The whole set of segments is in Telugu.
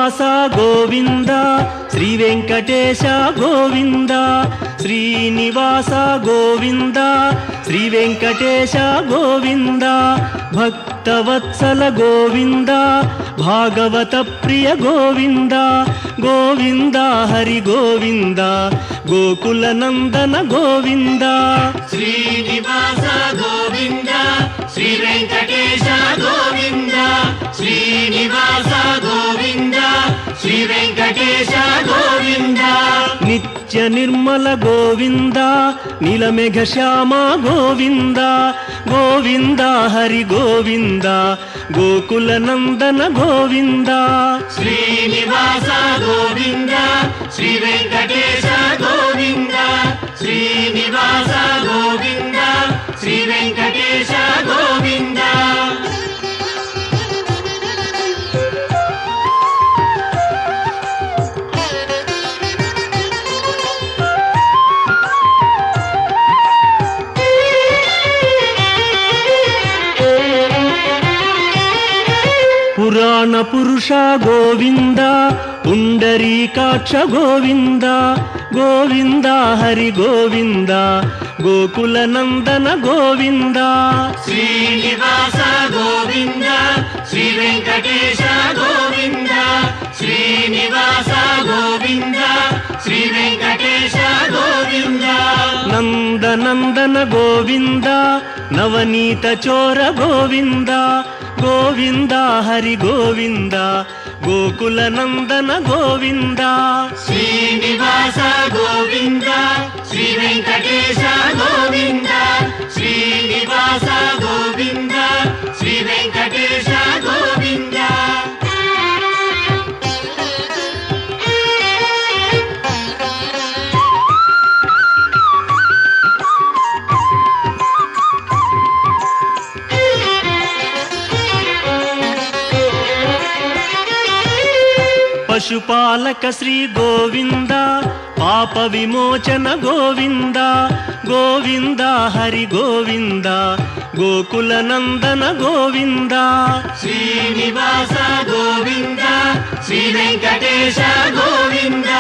శ్రీనివాస గోవింద శ్రీ వెంకటేశ గోవింద శ్రీనివాస గోవింద శ్రీ వెంకటేశ గోవింద భక్తవత్సల గోవింద భాగవత ప్రియ గోవింద గోవింద హరి గోవింద గోకుల నందన గోవింద శ్రీనివాస గోవింద శ్రీ వెంకటేశ గోవింద శ్రీనివాస గోవింద శ్రీ వెంకటేశ గోవింద నిత్య నిర్మల గోవింద నీలమేఘ శ్యామ గోవింద గోవింద హరి గోవింద గోకుల నందన గోవింద శ్రీనివాస గోవింద శ్రీ వెంకటేశ గోవింద శ్రీనివాస గోవింద శ్రీ వెంకటేశ గోవింద పురాణ పురుష గోవింద పుండరీకాక్ష గోవింద గోవింద హరి గోవింద గోకుల నందన గోవింద శ్రీనివాస గోవింద శ్రీ వెంకటేశ గోవింద శ్రీనివాస గోవింద శ్రీ వెంకటేశ గోవింద నందనందన గోవింద నవనీత చోర గోవింద గోవింద హరి గోవింద గోకుల నందన గోవింద శ్రీనివాస గోవింద శ్రీ వెంకటేశ గోవింద శ్రీనివాస గోవింద శ్రీ వెంకటేశ గోవింద పశుపాలక శ్రీ గోవింద పాప విమోచన గోవింద గోవింద హరి గోవింద గోకుల నందన గోవింద శ్రీనివాస గోవింద శ్రీ వెంకటేశ గోవింద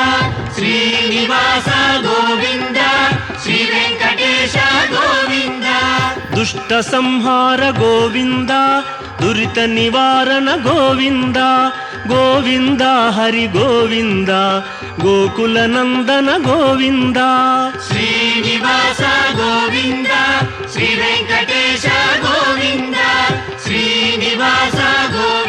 శ్రీనివాస గోవింద శ్రీ వెంకటేశ గోవింద దుష్ట సంహార గోవింద దురిత నివారణ గోవింద గోవింద హరి గోవింద గోకుల నందన గోవింద శ్రీనివాస గోవింద శ్రీ వెంకటేశ గోవింద శ్రీనివాస గోవింద